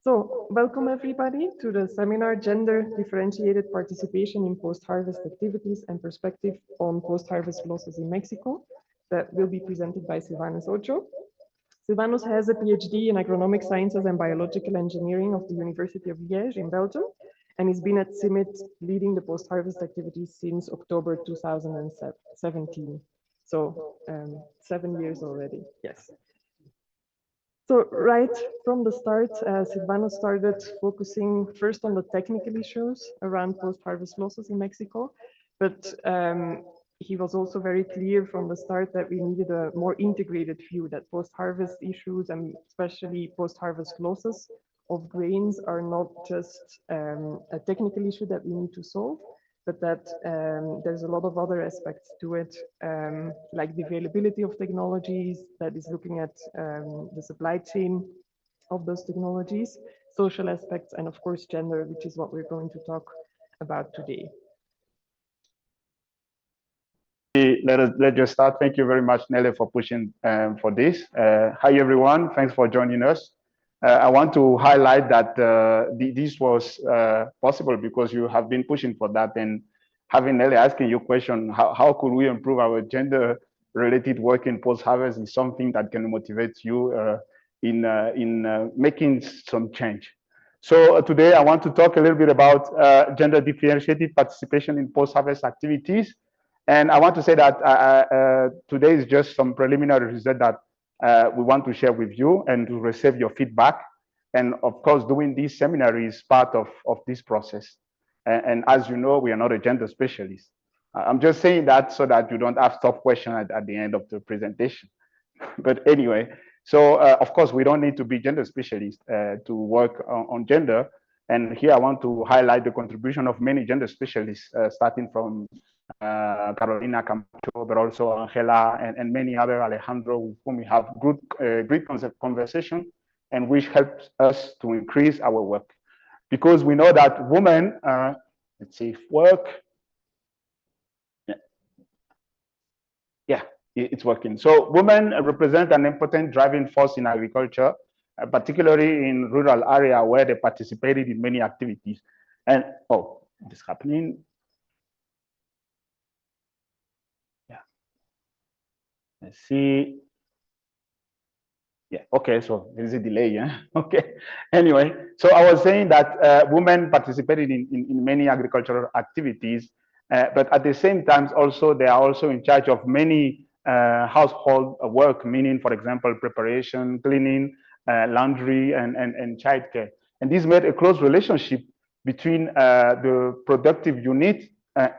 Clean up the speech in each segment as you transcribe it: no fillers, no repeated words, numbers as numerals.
So, welcome everybody to the seminar Gender Differentiated Participation in Post-Harvest Activities and Perspective on Post-Harvest Losses in Mexico that will be presented by Silvanus Ocho. Silvanus has a PhD in agronomic sciences and biological engineering of the University of Liège in Belgium, and he's been at CIMIT leading the post-harvest activities since October 2017. So 7 years already, yes. So right from the start, Silvano started focusing first on the technical issues around post-harvest losses in Mexico, but he was also very clear from the start that we needed a more integrated view, that post-harvest issues and especially post-harvest losses of grains are not just a technical issue that we need to solve, but that there's a lot of other aspects to it, like the availability of technologies, that is looking at the supply chain of those technologies, social aspects, and of course, gender, which is what we're going to talk about today. Let's just start. Thank you very much, Nelly, for pushing for this. Hi, everyone. Thanks for joining us. I want to highlight that this was possible because you have been pushing for that, and having Nelly asking you question, how could we improve our gender-related work in post-harvest is something that can motivate you in making some change. So today I want to talk a little bit about gender differentiated participation in post-harvest activities. And I want to say that today is just some preliminary result that we want to share with you and to receive your feedback. And of course, doing this seminar is part of this process. And as you know, we are not a gender specialist. I'm just saying that so that you don't have tough questions at the end of the presentation. But anyway, so of course, we don't need to be gender specialists to work on gender. And here I want to highlight the contribution of many gender specialists, starting from Carolina Camacho, but also Angela and many other, Alejandro, with whom we have good, great conversation, and which helps us to increase our work. Because we know that women, let's see, work, yeah, it's working. So women represent an important driving force in agriculture, particularly in rural area where they participated in many activities. And, oh, this is happening. Let's see. Yeah, okay, so there is a delay, yeah? Okay, anyway, so I was saying that women participated in many agricultural activities, but at the same time, also, they are also in charge of many household work, meaning, for example, preparation, cleaning, laundry, and childcare. And this made a close relationship between the productive unit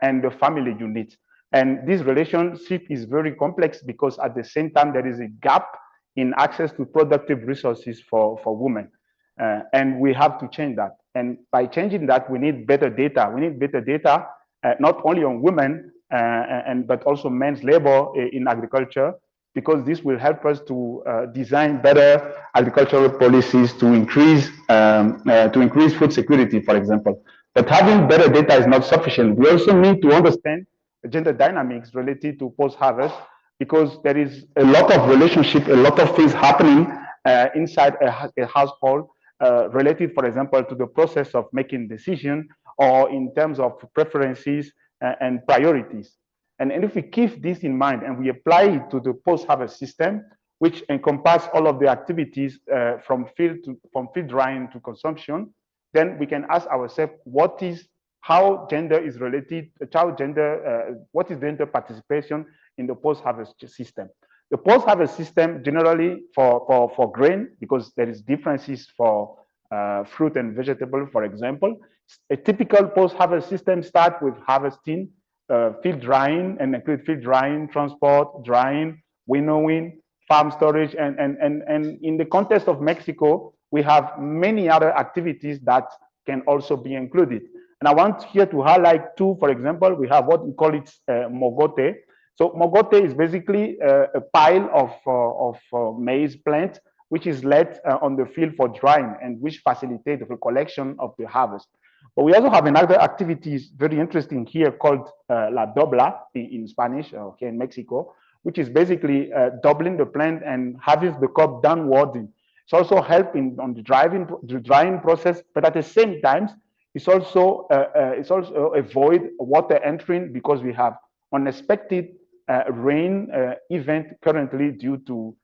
and the family unit. And this relationship is very complex because at the same time, there is a gap in access to productive resources for women. And we have to change that. And by changing that, we need better data. We need better data, not only on women, but also men's labor in agriculture, because this will help us to design better agricultural policies to increase food security, for example. But having better data is not sufficient. We also need to understand gender dynamics related to post-harvest, because there is a lot of relationship, a lot of things happening inside a household related, for example, to the process of making decisions or in terms of preferences and priorities. And if we keep this in mind and we apply it to the post-harvest system, which encompass all of the activities from field drying to consumption, then we can ask ourselves how gender is related, what is gender participation in the post-harvest system. The post-harvest system generally for grain, because there is differences for fruit and vegetable, for example. A typical post-harvest system starts with harvesting, field drying, and include field drying, transport, drying, winnowing, farm storage, and in the context of Mexico, we have many other activities that can also be included. And I want here to highlight two. For example, we have what we call it mogote. So mogote is basically a pile of maize plant, which is left on the field for drying and which facilitates the collection of the harvest. But we also have another activity very interesting here called la dobla in Spanish, here in Mexico, which is basically doubling the plant and having the crop downward It's also helping on the drying process, but at the same time, it's also avoid water entering because we have unexpected rain event currently due to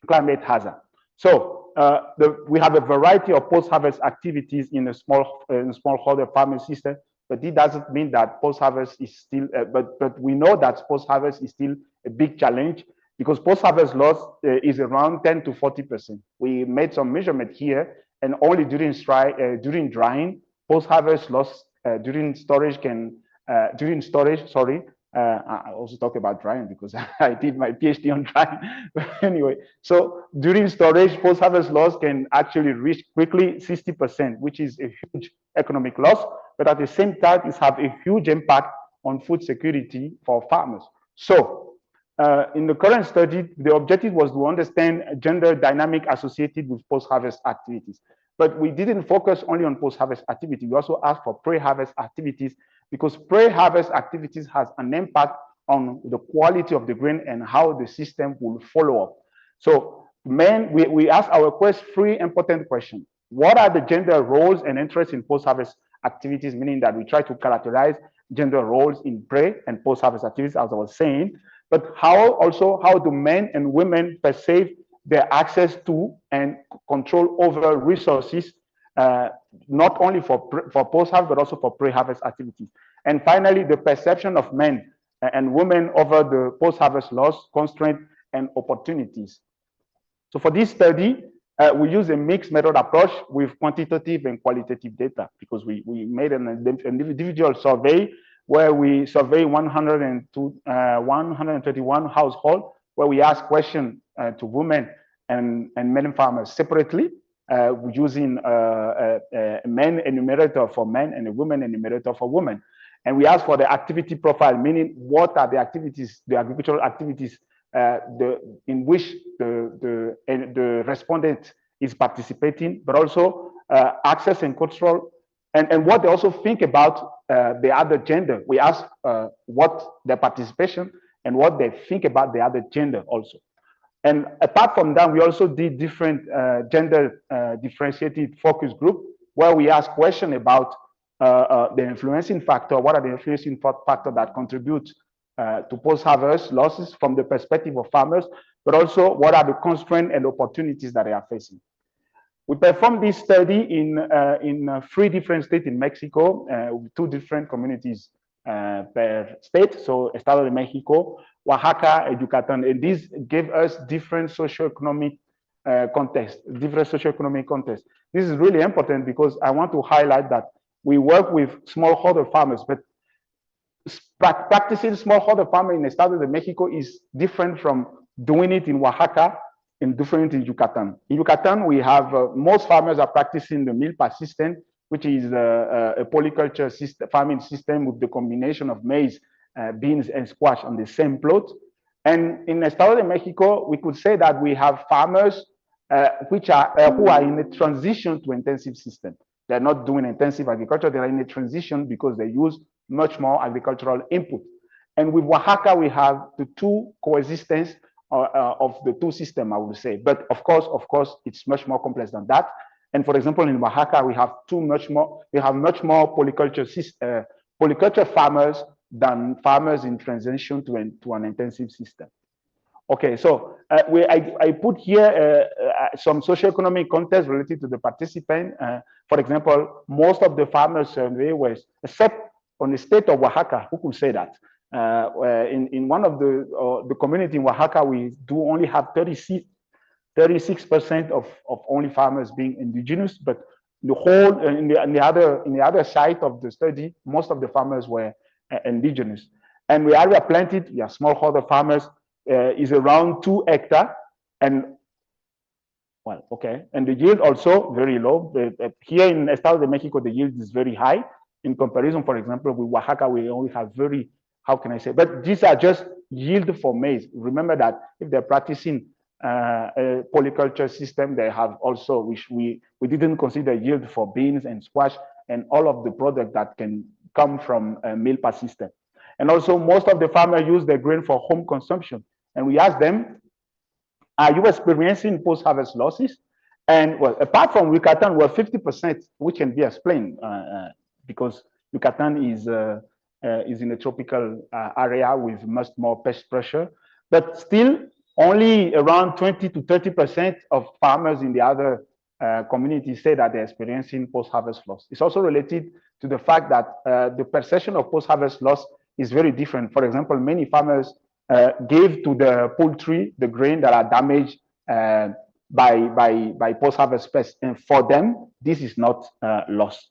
climate hazard. So we have a variety of post-harvest activities in a smallholder farming system, but it doesn't mean that post-harvest is still, but we know that post-harvest is still a big challenge because post-harvest loss is around 10 to 40%. We made some measurement here, and only during drying, post-harvest loss during storage I also talk about drying because I did my PhD on drying. But anyway, so during storage, post-harvest loss can actually reach quickly 60%, which is a huge economic loss. But at the same time, it has a huge impact on food security for farmers. So in the current study, the objective was to understand gender dynamic associated with post-harvest activities. But we didn't focus only on post-harvest activity. We also asked for pre-harvest activities because pre-harvest activities has an impact on the quality of the grain and how the system will follow up. So we asked our three important questions. What are the gender roles and interests in post-harvest activities, meaning that we try to characterize gender roles in pre and post-harvest activities, as I was saying, but how do men and women perceive their access to and control over resources, not only for post-harvest, but also for pre-harvest activities. And finally, the perception of men and women over the post-harvest loss, constraints, and opportunities. So for this study, we use a mixed method approach with quantitative and qualitative data because we made an individual survey where we surveyed 131 households, where we asked questions to women and men farmers separately, using a men enumerator for men and a women enumerator for women. And we asked for the activity profile, meaning what are the activities, the agricultural activities in which the respondent is participating, but also access and control, and what they also think about the other gender. We asked what their participation and what they think about the other gender also. And apart from that, we also did different gender differentiated focus group where we asked questions about the influencing factor. What are the influencing factors that contribute to post-harvest losses from the perspective of farmers, but also what are the constraints and opportunities that they are facing. We performed this study in 3 different states in Mexico, with 2 different communities per state. So Estado de Mexico, Oaxaca, and Yucatan. And this gave us different socioeconomic context. This is really important because I want to highlight that we work with smallholder farmers, but practicing smallholder farming in Estado de Mexico is different from doing it in Oaxaca and different in Yucatan. In Yucatan, we have most farmers are practicing the milpa system, which is a polyculture farming system with the combination of maize, beans, and squash on the same plot. And in Estado de Mexico, we could say that we have farmers who are in a transition to intensive system. They're not doing intensive agriculture, they're in a transition because they use much more agricultural input. And with Oaxaca, we have the 2 coexistence of the 2 systems, I would say. But of course, it's much more complex than that. And for example, in Oaxaca, we have much more polyculture farmers than farmers in transition to an intensive system. Okay, so I put here some socioeconomic context related to the participant. For example, most of the farmers surveyed was, except on the state of Oaxaca, who could say that? In one of the community in Oaxaca, we do only have 36% of only farmers being indigenous, but the whole in the other side of the study, most of the farmers were indigenous. And the area planted, smallholder farmers, is around 2 hectares, and well, okay, and the yield also very low. Here in Estado de Mexico, the yield is very high in comparison. For example, with Oaxaca, we only have very, how can I say? But these are just yield for maize. Remember that if they're practicing a polyculture system, they have also, which we didn't consider yield for beans and squash and all of the product that can come from a milpa system. And also most of the farmers use their grain for home consumption. And we asked them, are you experiencing post-harvest losses? And well, apart from Yucatan, well, 50%, which can be explained because Yucatan is in a tropical area with much more pest pressure, but still only around 20 to 30% of farmers in the other communities say that they're experiencing post-harvest loss. It's also related to the fact that the perception of post-harvest loss is very different. For example, many farmers gave to the poultry the grain that are damaged by post-harvest pests, and for them, this is not loss.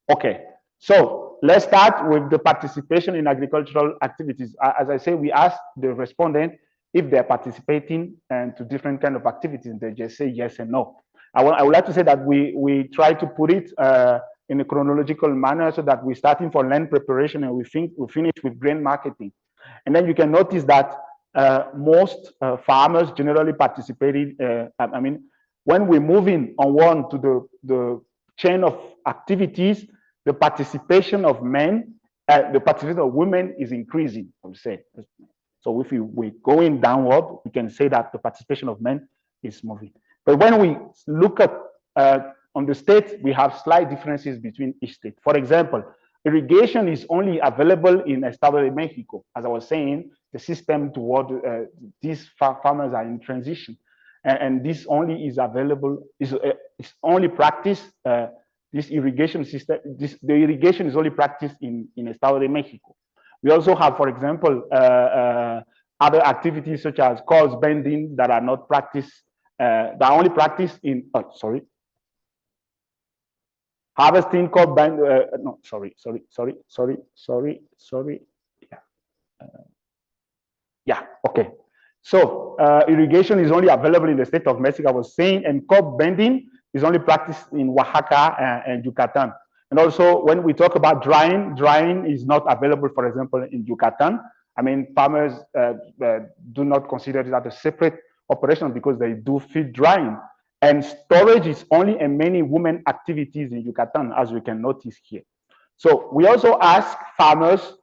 Okay, so let's start with the participation in agricultural activities. As I say, we asked the respondent if they're participating to different kind of activities, and they just say yes and no. I would like to say that we try to put it in a chronological manner so that we're starting for land preparation and we finish with grain marketing. And then you can notice that most farmers generally participated. I mean, when we're moving on to the chain of activities, the participation of men, the participation of women is increasing, I would say. So if we're going downward, we can say that the participation of men is moving. But when we look at on the states, we have slight differences between each state. For example, irrigation is only available in Estado de Mexico. As I was saying, the system toward these farmers are in transition. And this only is available, is only practiced, this irrigation system, the irrigation is only practiced in Estado de Mexico. We also have, for example, other activities such as cause bending that are not practiced, that are only practiced in, harvesting, crop bend, no, sorry. Yeah, okay. So irrigation is only available in the state of Mexico, I was saying, and crop bending is only practiced in Oaxaca and Yucatan. And also, when we talk about drying is not available, for example, in Yucatan. I mean, farmers do not consider that a separate operation because they do field drying. And storage is only a many women activities in Yucatan, as we can notice here. So we also ask farmers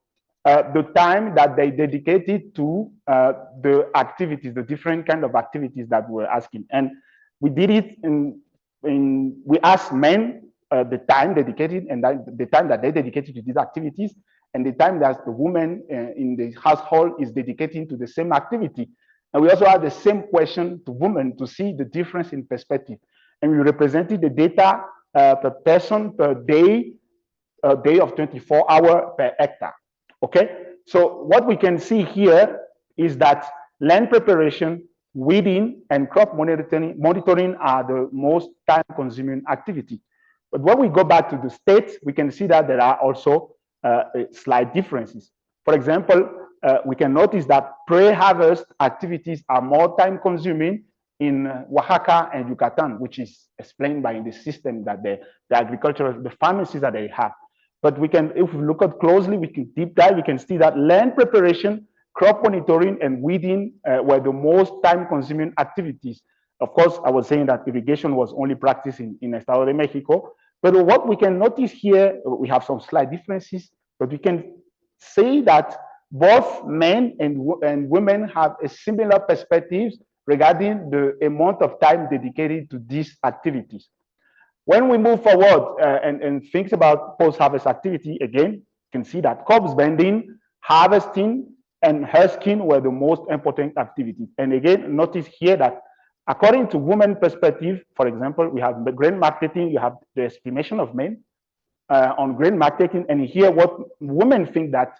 the time that they dedicated to the activities, the different kind of activities that we're asking. And we did it we asked men the time dedicated and the time that they dedicated to these activities and the time that the woman in the household is dedicating to the same activity. And we also had the same question to women to see the difference in perspective. And we represented the data per person per day, a day of 24 hours per hectare. Okay, so what we can see here is that land preparation, weeding, and crop monitoring are the most time-consuming activity. But when we go back to the states, we can see that there are also slight differences. For example, we can notice that pre-harvest activities are more time-consuming in Oaxaca and Yucatan, which is explained by the system that the agricultural, the farming system that they have. But we can, if we look at closely, we can deep dive, we can see that land preparation, crop monitoring, and weeding were the most time-consuming activities. Of course, I was saying that irrigation was only practiced in Estado de Mexico. But what we can notice here, we have some slight differences, but we can say that both men and women have a similar perspectives regarding the amount of time dedicated to these activities. When we move forward and think about post-harvest activity, again, you can see that crops bending, harvesting, and husking were the most important activities. And again, notice here that according to women perspective, for example, we have the grain marketing, you have the estimation of men on grain marketing, and here what women think that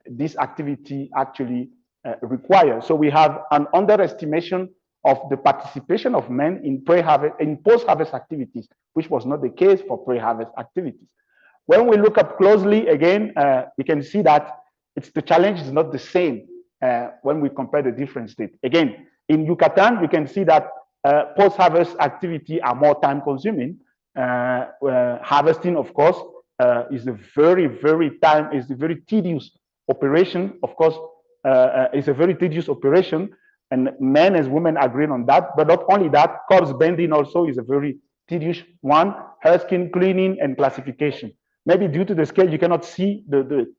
this activity actually requires. So we have an underestimation of the participation of men in pre-harvest, in post-harvest activities, which was not the case for pre-harvest activities. When we look up closely again, we can see that the challenge is not the same when we compare the different states. Again, in Yucatan, we can see that post-harvest activity are more time-consuming. Harvesting, of course, is a very tedious operation. Of course, it's a very tedious operation, and men as women agree on that. But not only that, corpse bending also is a very tedious one. Husking, cleaning, and classification. Maybe due to the scale, you cannot see the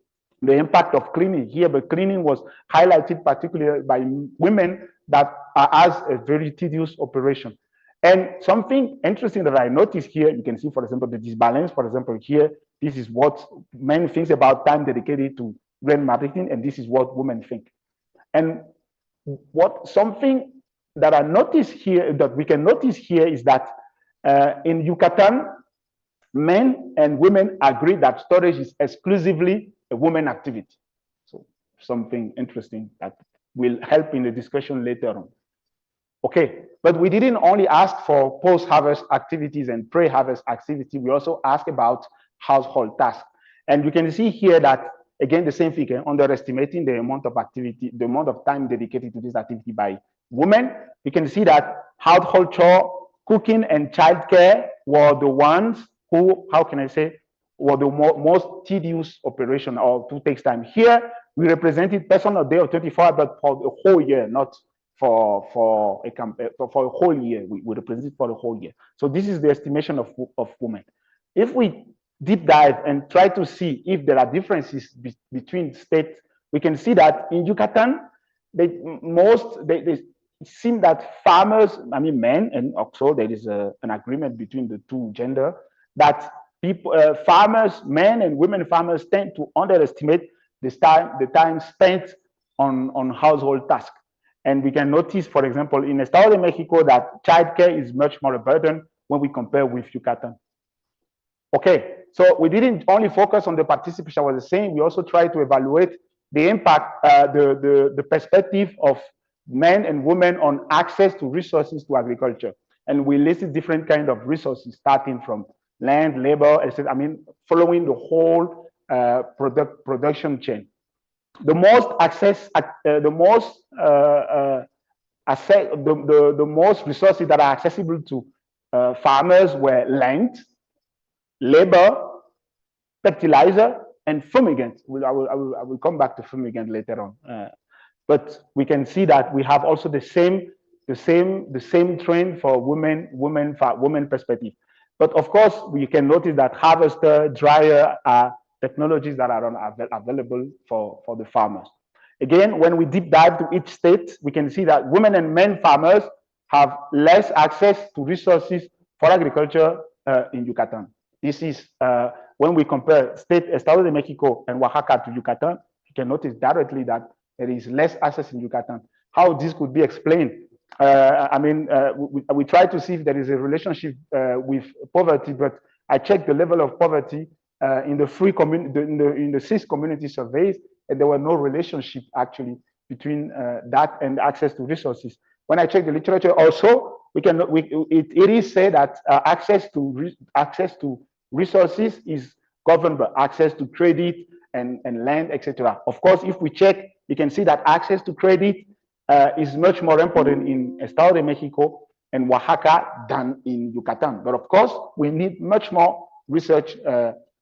the impact of cleaning here, but cleaning was highlighted particularly by women that are as a very tedious operation. And something interesting that I noticed here, you can see, for example, the disbalance, for example, here, this is what men think about time dedicated to grain marketing, and this is what women think. And what something that I notice here, that we can notice here, is that in Yucatan, men and women agree that storage is exclusively a woman activity. So something interesting that will help in the discussion later on. Okay, but we didn't only ask for post-harvest activities and pre-harvest activity, we also asked about household tasks. And you can see here that, again, the same figure, underestimating the amount of activity, the amount of time dedicated to this activity by women. You can see that household chore, cooking and childcare were the ones who, how can I say, were the most tedious operation or to take time. Here, we represented personal day of 24 hours, but for the whole year, not for a whole year. We represent it for the whole year. So this is the estimation of women. If we deep dive and try to see if there are differences between states, we can see that in Yucatan, they seem that farmers, I mean men, and also there is an agreement between the two gender, that people, farmers, men and women farmers tend to underestimate the time spent on household tasks. And we can notice, for example, in Estado de Mexico, that childcare is much more a burden when we compare with Yucatan. Okay, so we didn't only focus on the participation, I was saying, we also tried to evaluate the impact, the perspective of men and women on access to resources to agriculture. And we listed different kinds of resources, starting from land, labor, etc. I mean, following the whole production chain. The most most resources that are accessible to farmers were land, labor, fertilizer, and fumigant. I will come back to fumigant later on. But we can see that we have also the same trend for women perspective. But of course, we can notice that harvester, dryer are technologies that are available for the farmers. Again, when we deep dive to each state, we can see that women and men farmers have less access to resources for agriculture in Yucatan. This is when we compare state Estado de Mexico and Oaxaca to Yucatan, you can notice directly that there is less access in Yucatan. How this could be explained? I mean, we try to see if there is a relationship with poverty, but I checked the level of poverty in the 6 community surveys, and there were no relationship actually between that and access to resources. When I check the literature, also it is said that access to resources is governed by access to credit and land, etc. Of course, if we check, you can see that access to credit is much more important in Estado de Mexico and Oaxaca than in Yucatan. But of course, we need much more research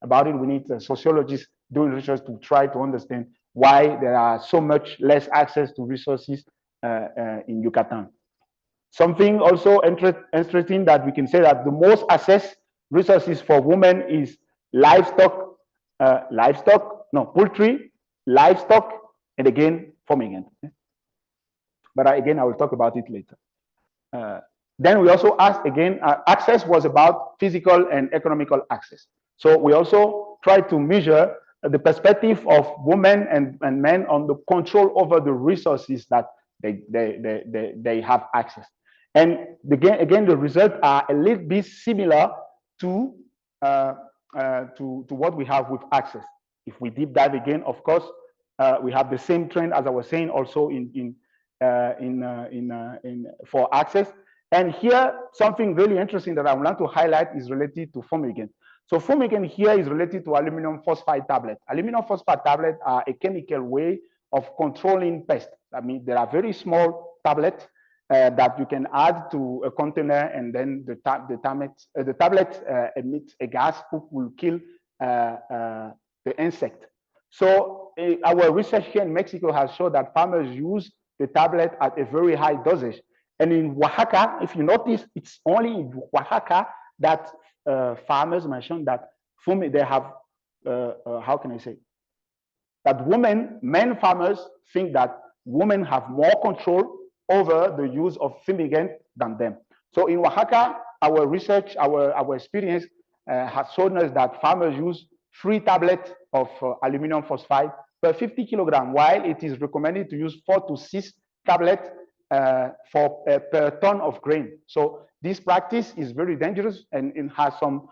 about it. We need sociologists doing research to try to understand why there are so much less access to resources in Yucatan. Something also interesting that we can say that the most access resources for women is poultry, livestock, and again, farming. But again, I will talk about it later. Then we also asked again, access was about physical and economical access. So we also tried to measure the perspective of women and men on the control over the resources that they have access. And again, the results are a little bit similar to what we have with access. If we deep dive again, of course, we have the same trend as I was saying also for access. And here, something really interesting that I want to highlight is related to fumigant. So fumigant here is related to aluminum phosphide tablet. Aluminum phosphide tablets are a chemical way of controlling pests. I mean, there are very small tablets that you can add to a container, and then the tablet emits a gas which will kill the insect. So our research here in Mexico has shown that farmers use the tablet at a very high dosage. And in Oaxaca, if you notice, it's only in Oaxaca that farmers mentioned that they have, how can I say, that men farmers think that women have more control over the use of fumigant than them. So in Oaxaca, our research, our experience has shown us that farmers use 3 tablets of aluminum phosphide per 50 kilogram, while it is recommended to use 4 to 6 tablets per ton of grain. So this practice is very dangerous and it has some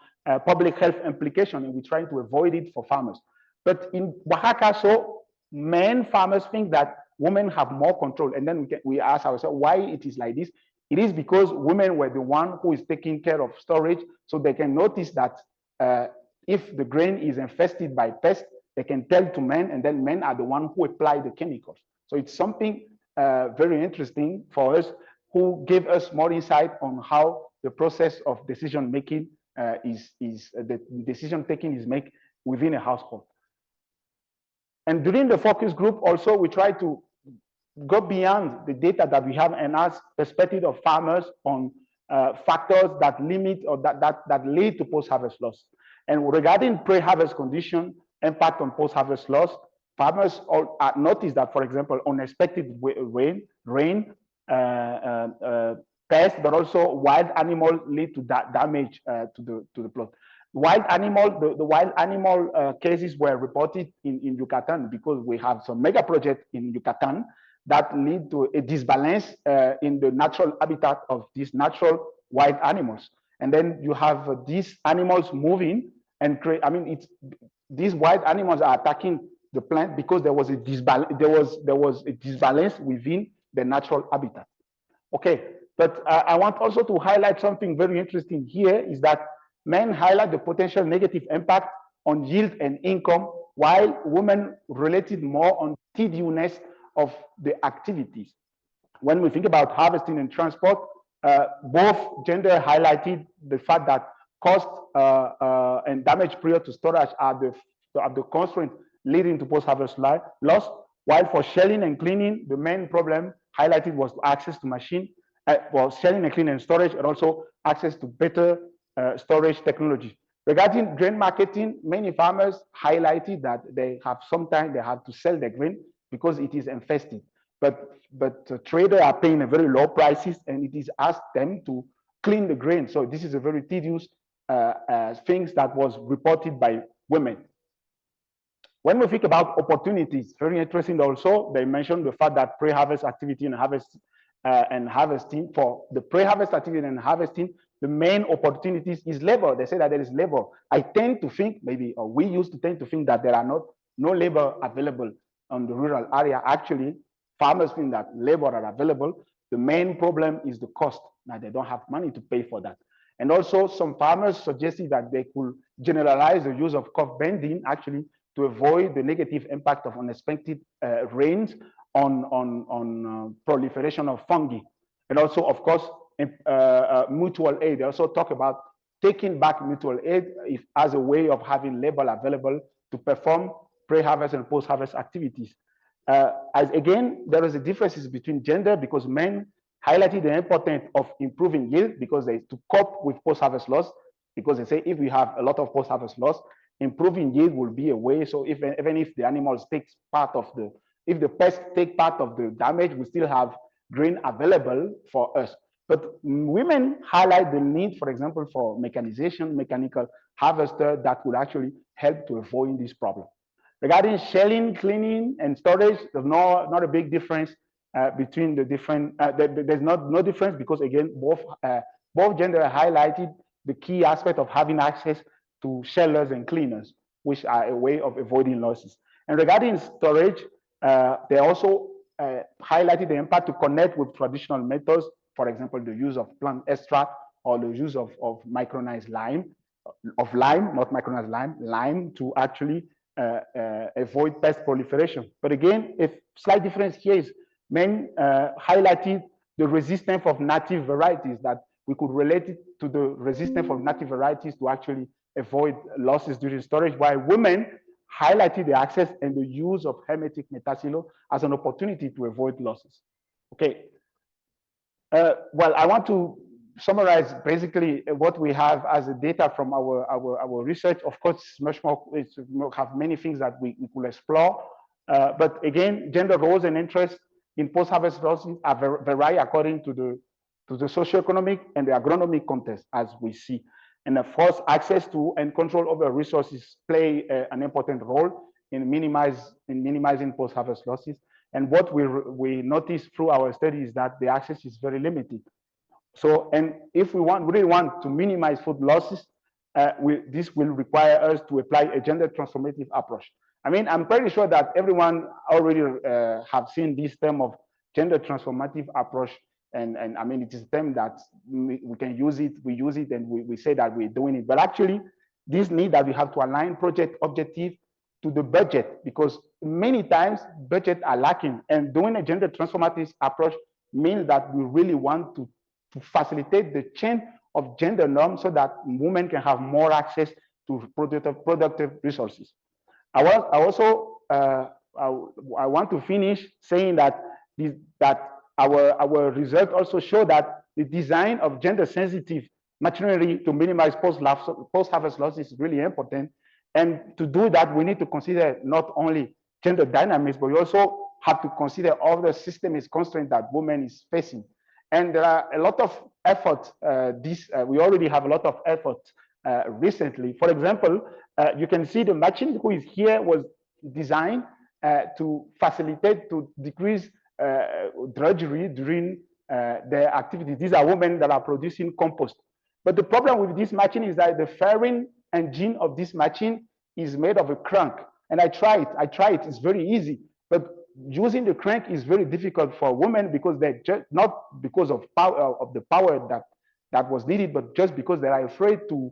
public health implications, and we're trying to avoid it for farmers. But in Oaxaca, so men farmers think that women have more control, and then we ask ourselves why it is like this. It is because women were the one who is taking care of storage, so they can notice that if the grain is infested by pests, they can tell to men, and then men are the one who apply the chemicals. So it's something very interesting for us, who give us more insight on how the process of decision making the decision taking is made within a household. And during the focus group, also we try to go beyond the data that we have and ask perspective of farmers on factors that limit or that lead to post-harvest loss. And regarding pre-harvest condition, impact on post-harvest loss, farmers notice that, for example, unexpected rain, pests, but also wild animals lead to damage to the plot. The wild animal cases were reported in Yucatan because we have some mega projects in Yucatan that lead to a disbalance in the natural habitat of these natural wild animals. And then you have these animals moving and create, these wild animals are attacking the plant because there was a disbalance within the natural habitat. Okay, but I want also to highlight something very interesting here is that men highlight the potential negative impact on yield and income, while women related more on tediousness of the activities. When we think about harvesting and transport, both gender highlighted the fact that cost and damage prior to storage are the constraints leading to post-harvest loss, while for shelling and cleaning, the main problem highlighted was access to machine, shelling and cleaning and storage, and also access to better storage technology. Regarding grain marketing, many farmers highlighted that sometimes they have to sell their grain because it is infested. But traders are paying a very low prices, and it is asked them to clean the grain. So this is a very tedious things that was reported by women. When we think about opportunities, very interesting also, they mentioned the fact that pre-harvest activity and harvesting, for the pre-harvest activity and harvesting, the main opportunities is labor. They say that there is labor. I tend to think maybe, or we used to tend to think that there are no labor available on the rural area. Actually, farmers think that labor are available. The main problem is the cost. Now they don't have money to pay for that. And also some farmers suggested that they could generalize the use of crop bending actually to avoid the negative impact of unexpected rains on proliferation of fungi. And also, of course, mutual aid. They also talk about taking back mutual aid as a way of having labor available to perform pre-harvest and post-harvest activities. As again, there is a differences between gender because men highlighted the importance of improving yield because they to cope with post-harvest loss, because they say if we have a lot of post-harvest loss, improving yield will be a way. So even if the animals takes part of if the pests take part of the damage, we still have grain available for us. But women highlight the need, for example, for mechanization, mechanical harvester that would actually help to avoid this problem. Regarding shelling, cleaning, and storage, there's not a big difference between the different. There's no difference because again, both gender highlighted the key aspect of having access to shellers and cleaners, which are a way of avoiding losses. And regarding storage, they also highlighted the impact to connect with traditional methods, for example, the use of plant extract or the use of micronized lime, not micronized lime to actually avoid pest proliferation. But again, a slight difference here is men highlighted the resistance of native varieties, that we could relate it to the resistance of native varieties to actually avoid losses during storage, while women highlighted the access and the use of hermetic metasilo as an opportunity to avoid losses. Okay. Well, I want to summarize basically what we have as a data from our research. Of course, much more, have many things that we could explore, But again, gender roles and interests in post-harvest losses are vary according to the socioeconomic and the agronomic context, as we see. And of course, access to and control over resources play an important role in minimizing post-harvest losses. And what we notice through our study is that the access is very limited. So, and if we really want to minimize food losses, this will require us to apply a gender transformative approach. I mean, I'm pretty sure that everyone already have seen this term of gender transformative approach. And I mean, it is a term that we can use it, we use it, and we say that we're doing it. But actually, this need that we have to align project objective to the budget, because many times budgets are lacking. And doing a gender transformative approach means that we really want to facilitate the change of gender norms so that women can have more access to productive resources. I want to finish saying that our results also show that the design of gender sensitive machinery to minimize post-harvest losses is really important. And to do that, we need to consider not only gender dynamics, but we also have to consider all the systemic constraints that women is facing. And there are a lot of effort. We already have a lot of effort recently. For example, you can see the machine who is here was designed to facilitate, to decrease drudgery during their activities. These are women that are producing compost. But the problem with this machine is that the fairing engine of this machine is made of a crank. And I tried it, it's very easy. But using the crank is very difficult for women because they're just not because of the power that was needed, but just because they are afraid to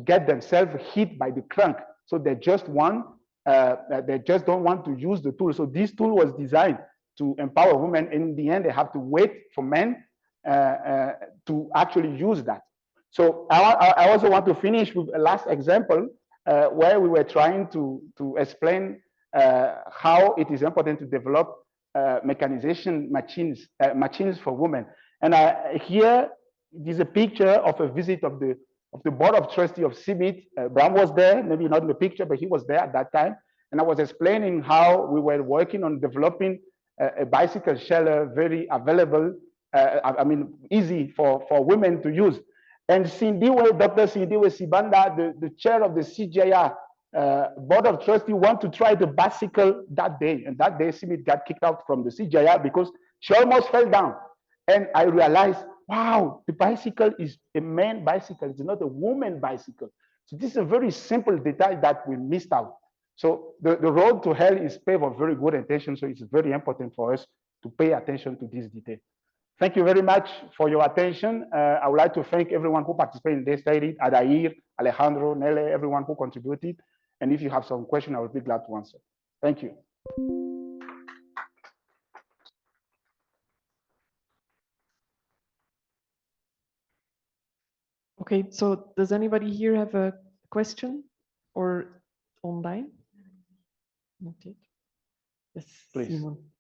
get themselves hit by the crank. So they just don't want to use the tool. So this tool was designed to empower women. In the end, they have to wait for men to actually use that. So I also want to finish with a last example where we were trying to explain how it is important to develop mechanization machines for women. And here is a picture of a visit of the board of trustees of CBIT. Bram was there, maybe not in the picture, but he was there at that time. And I was explaining how we were working on developing a bicycle shelter, very available, easy for women to use. And Dr. Cindiwe Sibanda, the chair of the CGIR board of trustees, want to try the bicycle that day. And that day, CBIT got kicked out from the CGIR because she almost fell down. And I realized, wow, the bicycle is a man bicycle. It's not a woman bicycle. So this is a very simple detail that we missed out. So the road to hell is paved with very good intention. So it's very important for us to pay attention to this detail. Thank you very much for your attention. I would like to thank everyone who participated in this study, Adair, Alejandro, Nele, everyone who contributed. And if you have some questions, I will be glad to answer. Thank you. Okay, so does anybody here have a question or online? Not yet. Yes, please. Simon.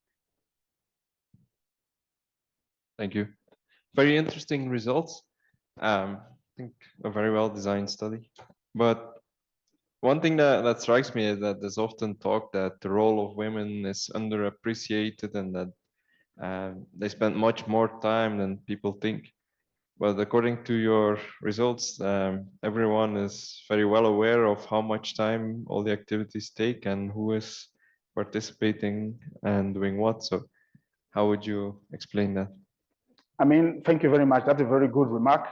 Thank you. Very interesting results. I think a very well designed study. But one thing that strikes me is that there's often talk that the role of women is underappreciated and that they spend much more time than people think. But according to your results, everyone is very well aware of how much time all the activities take and who is participating and doing what. So how would you explain that? I mean, thank you very much. That's a very good remark.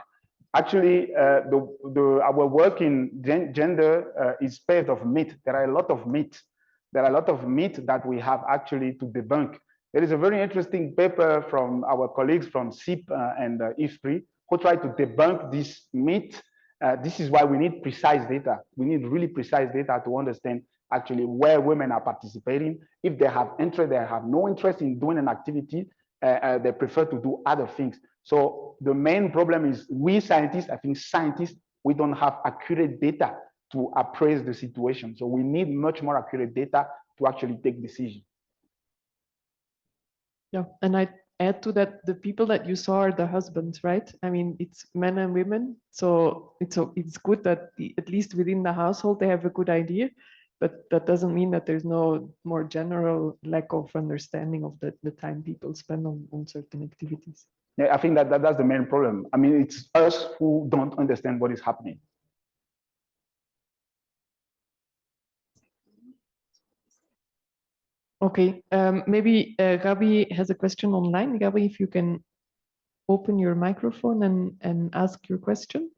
Actually, our work in gender is paved of myth. There are a lot of myths. There are a lot of myths that we have actually to debunk. There is a very interesting paper from our colleagues from SIP and IFPRI who try to debunk this myth. This is why we need precise data. We need really precise data to understand actually where women are participating. If they have interest, they have no interest in doing an activity, they prefer to do other things. So the main problem is we scientists, I think scientists, we don't have accurate data to appraise the situation. So we need much more accurate data to actually take decisions. Yeah, and I add to that, the people that you saw are the husbands, right? I mean, it's men and women. So it's good that at least within the household, they have a good idea. but that doesn't mean that there's no more general lack of understanding of the time people spend on certain activities. Yeah, I think that's the main problem. I mean, it's us who don't understand what is happening. Okay, maybe Gabi has a question online. Gabi, if you can open your microphone and ask your question.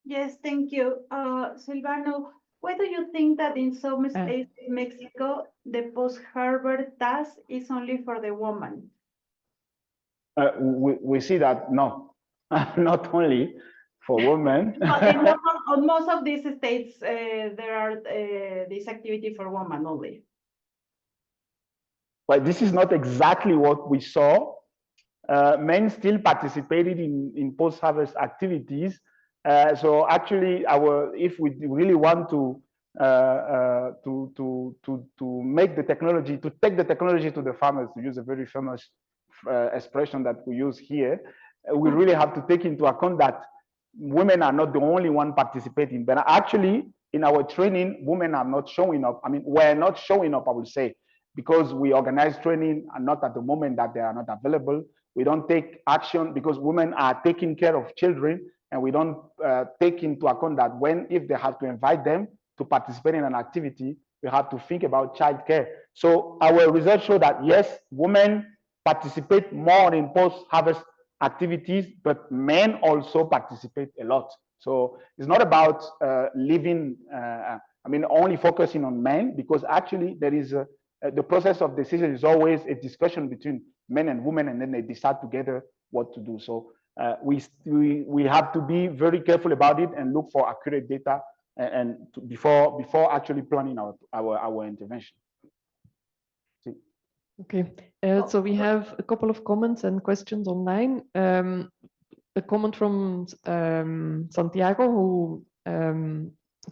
Yes, thank you. Silvano, why do you think that in some states in Mexico, the post-harvest task is only for the woman? We see that, no, not only for women. But in on most of these states, there are this activity for women only. But this is not exactly what we saw. Men still participated in post-harvest activities. So actually, if we really want to make the technology, to take the technology to the farmers, to use a very famous expression that we use here, we really have to take into account that women are not the only one participating. But actually, in our training, women are not showing up. I mean, we're not showing up, I would say, because we organize training and not at the moment that they are not available. We don't take action because women are taking care of children, and we don't take into account that if they have to invite them to participate in an activity, we have to think about childcare. So our research showed that yes, women participate more in post-harvest activities, but men also participate a lot. So it's not about only focusing on men, because actually there is the process of decision is always a discussion between men and women, and then they decide together what to do. So we have to be very careful about it and look for accurate data before actually planning our intervention. See. Okay, so we have a couple of comments and questions online. A comment from Santiago, who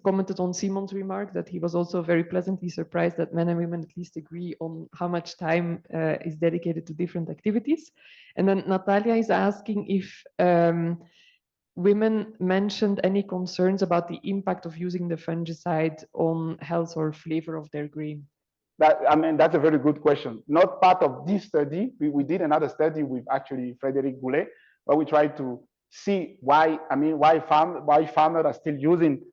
commented on Simon's remark that he was also very pleasantly surprised that men and women at least agree on how much time is dedicated to different activities. And then Natalia is asking if women mentioned any concerns about the impact of using the fungicide on health or flavor of their grain. That's a very good question. Not part of this study. We did another study with actually Frédéric Goulet, where we tried to see why farmers are still using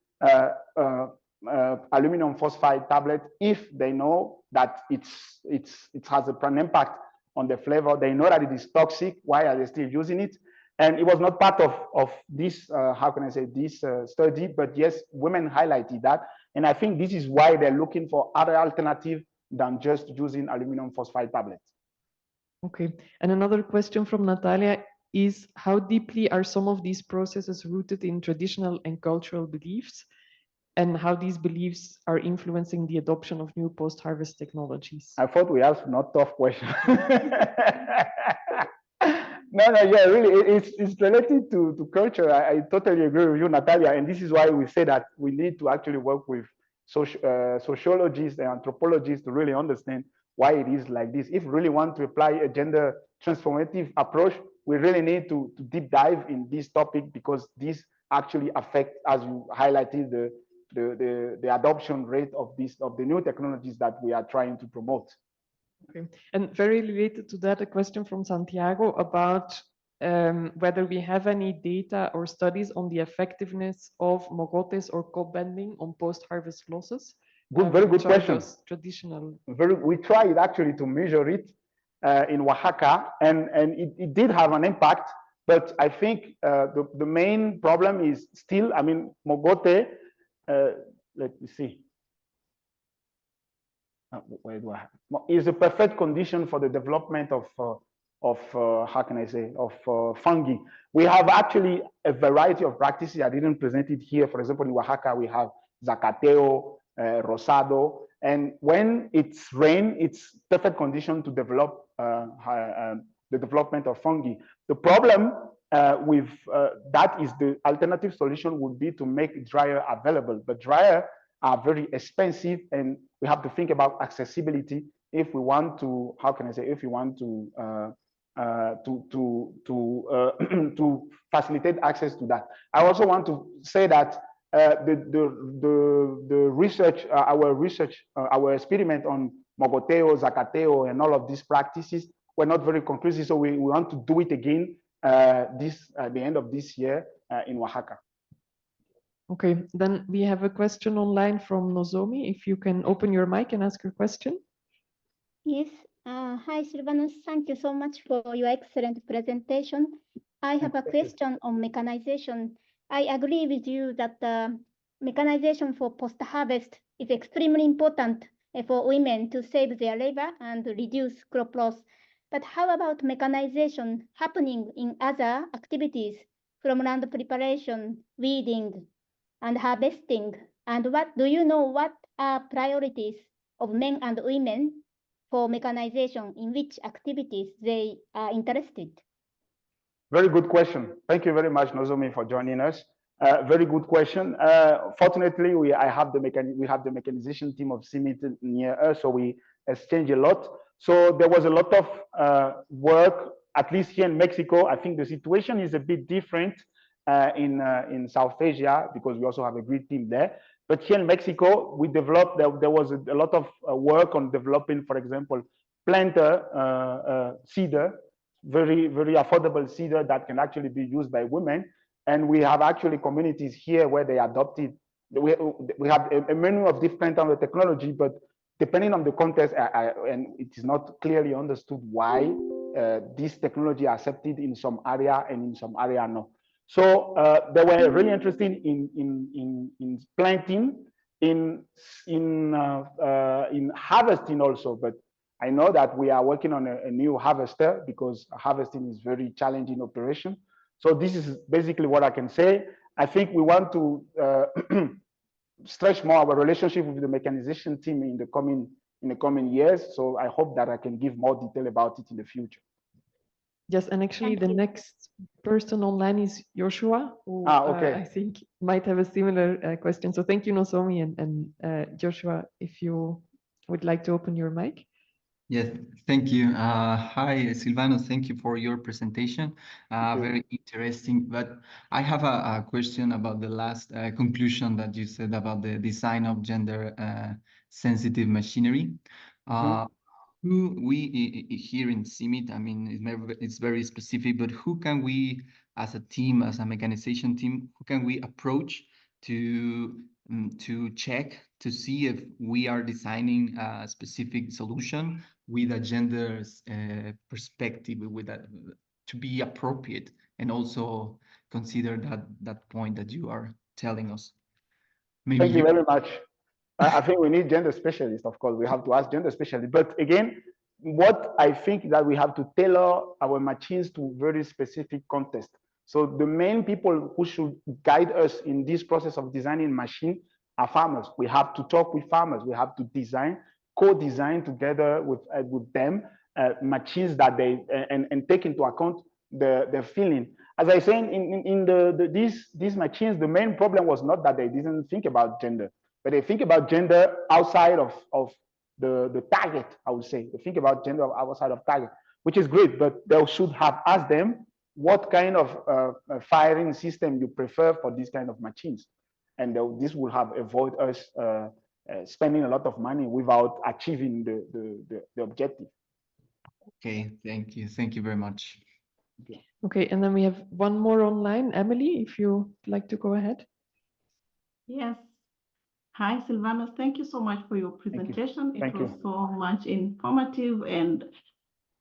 aluminum phosphide tablet if they know that it has an impact on the flavor. They know that it is toxic. Why are they still using it? And it was not part of this, this study, but yes, women highlighted that. And I think this is why they're looking for other alternatives than just using aluminum phosphide tablets. Okay, and another question from Natalia is, how deeply are some of these processes rooted in traditional and cultural beliefs, and how these beliefs are influencing the adoption of new post-harvest technologies? I thought we asked not tough questions. Yeah, really, it's related to culture. I totally agree with you, Natalia, and this is why we say that we need to actually work with sociologists and anthropologists to really understand why it is like this. If we really want to apply a gender transformative approach, we really need to deep dive in this topic, because this actually affects, as you highlighted, the adoption rate of the new technologies that we are trying to promote. Okay, and very related to that, a question from Santiago about whether we have any data or studies on the effectiveness of mogotes or co-bending on post-harvest losses. Very good question. Traditional. We tried actually to measure it in Oaxaca, and it did have an impact, but I think the main problem is still, mogote, let me see. Where do I have it? Is a perfect condition for the development of fungi. We have actually a variety of practices. I didn't present it here. For example, in Oaxaca, we have Zacateo, Rosado, and when it's rain, it's perfect condition to develop the development of fungi. The problem with that is the alternative solution would be to make dryer available, but dryer are very expensive, and we have to think about accessibility if we want to, if we want to facilitate access to that. I also want to say that the research, our experiment on mogoteo, zacateo, and all of these practices were not very conclusive. So we want to do it again the end of this year in Oaxaca. Okay, then we have a question online from Nozomi. If you can open your mic and ask your question. Yes. Hi, Silvanus. Thank you so much for your excellent presentation. I have a question on mechanization. I agree with you that mechanization for post-harvest is extremely important for women to save their labor and reduce crop loss. But how about mechanization happening in other activities from land preparation, weeding, and harvesting? And what do you know what are priorities of men and women for mechanization, in which activities they are interested? Very good question. Thank you very much, Nozomi, for joining us. Very good question. Fortunately, we have the mechanization team of CIMIT near us, so we exchange a lot. So there was a lot of work, at least here in Mexico. I think the situation is a bit different in South Asia, because we also have a great team there. But here in Mexico, we developed, there was a lot of work on developing, for example, planter seeder, very affordable seeder that can actually be used by women. And we have actually communities here where they adopted. We have a menu of different types of technology, but depending on the context, and it is not clearly understood why this technology accepted in some area and in some area no. So they were really interested in planting, in harvesting also. But I know that we are working on a new harvester, because harvesting is very challenging operation. So this is basically what I can say. I think we want to stretch more our relationship with the mechanization team in the coming years. So I hope that I can give more detail about it in the future. Yes, and actually the next person online is Joshua, who I think might have a similar question. So thank you, Nozomi, and Joshua, if you would like to open your mic. Yes, thank you. Hi, Silvano. Thank you for your presentation. Very interesting. But I have a question about the last conclusion that you said about the design of gender-sensitive machinery. Who we here in CIMIT, I mean, it's very specific, but who can we, as a team, as a mechanization team, who can we approach to check, to see if we are designing a specific solution with a gender perspective, with that, to be appropriate, and also consider that point that you are telling us? Maybe Thank you very much. I think we need gender specialists, of course. We have to ask gender specialists. But again, what I think that we have to tailor our machines to very specific context. So the main people who should guide us in this process of designing machine are farmers. We have to talk with farmers. We have to design, co-design together with them machines that they and take into account their feeling. As I say, in these machines, the main problem was not that they didn't think about gender, but they think about gender outside of the target, I would say. They think about gender outside of target, which is great, but they should have asked them what kind of firing system you prefer for these kind of machines. And this will have avoided us spending a lot of money without achieving the objective. Okay, thank you. Thank you very much. Okay, and then we have one more online. Emily, if you'd like to go ahead. Yes. Hi, Silvanus. Thank you so much for your presentation. It was so much informative, and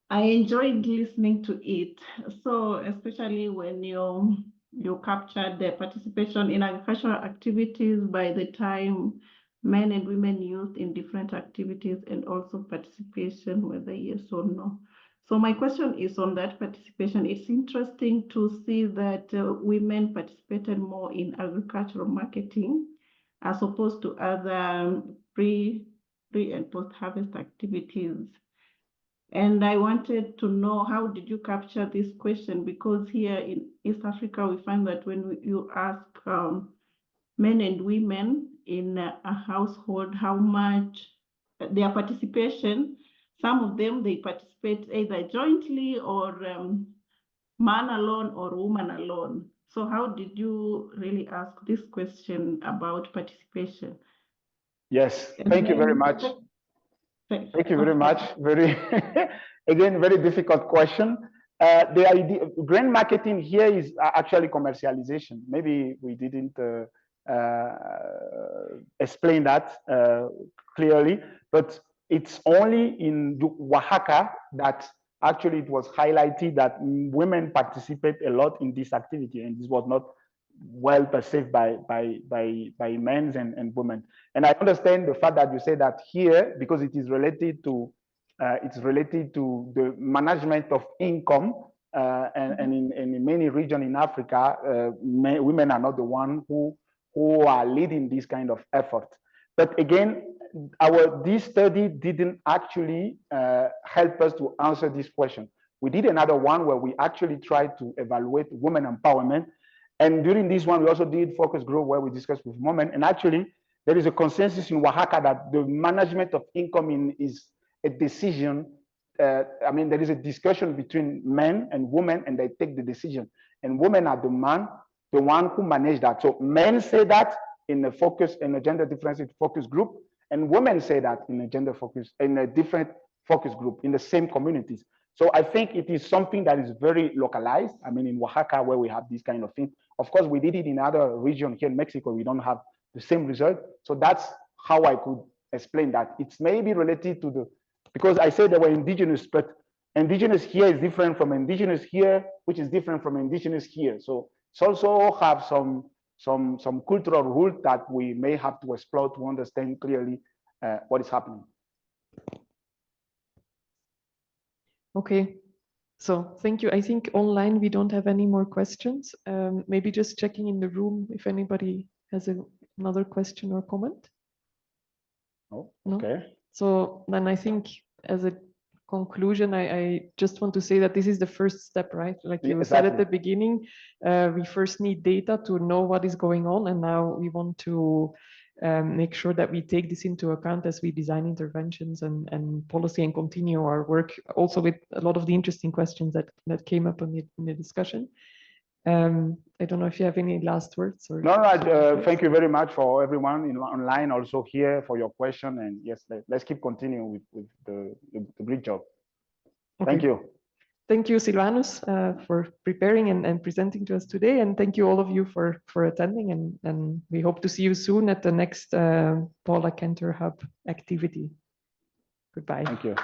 I enjoyed listening to it. So especially when you captured the participation in agricultural activities by the time men and women used in different activities, and also participation, whether yes or no. So my question is on that participation. It's interesting to see that women participated more in agricultural marketing as opposed to other pre and post-harvest activities. And I wanted to know, how did you capture this question? Because here in East Africa, we find that when you ask men and women in a household how much their participation, some of them, they participate either jointly or man alone or woman alone. So how did you really ask this question about participation? Yes, thank you very much. Thank you very much. Very, again, very difficult question. The idea, grain marketing here is actually commercialization. Maybe we didn't explain that clearly, but it's only in Oaxaca that actually it was highlighted that women participate a lot in this activity, and this was not well perceived by men and women. And I understand the fact that you say that here, because it is related to the management of income, and in many regions in Africa, women are not the one who are leading this kind of effort. But again, this study didn't actually help us to answer this question. We did another one where we actually tried to evaluate women empowerment. And during this one, we also did focus group where we discussed with women. And actually, there is a consensus in Oaxaca that the management of income is a decision. I mean, there is a discussion between men and women, and they take the decision. And women are the one who manage that. So men say that in a gender differentiated focus group, and women say that in a different focus group in the same communities. So I think it is something that is very localized. I mean, in Oaxaca, where we have this kind of thing. Of course, we did it in other regions here in Mexico. We don't have the same result. So that's how I could explain that. It's maybe related to because I said they were indigenous, but indigenous here is different from indigenous here, which is different from indigenous here. So it's also have some cultural root that we may have to explore to understand clearly what is happening. Okay, so thank you. I think online we don't have any more questions. Maybe just checking in the room if anybody has another question or comment. Oh, No? okay. So then I think as a conclusion, I just want to say that this is the first step, right? Like you said at the beginning, we first need data to know what is going on, and now we want to make sure that we take this into account as we design interventions and policy and continue our work also with a lot of the interesting questions that came up in the discussion. I don't know if you have any last words or no, thank you very much for everyone online also here for your question, and yes, let's keep continuing with the great job. Okay. Thank you. Thank you, Silvanus, for preparing and presenting to us today. And thank you all of you for attending. And we hope to see you soon at the next Paula Kantor Hub activity. Goodbye. Thank you.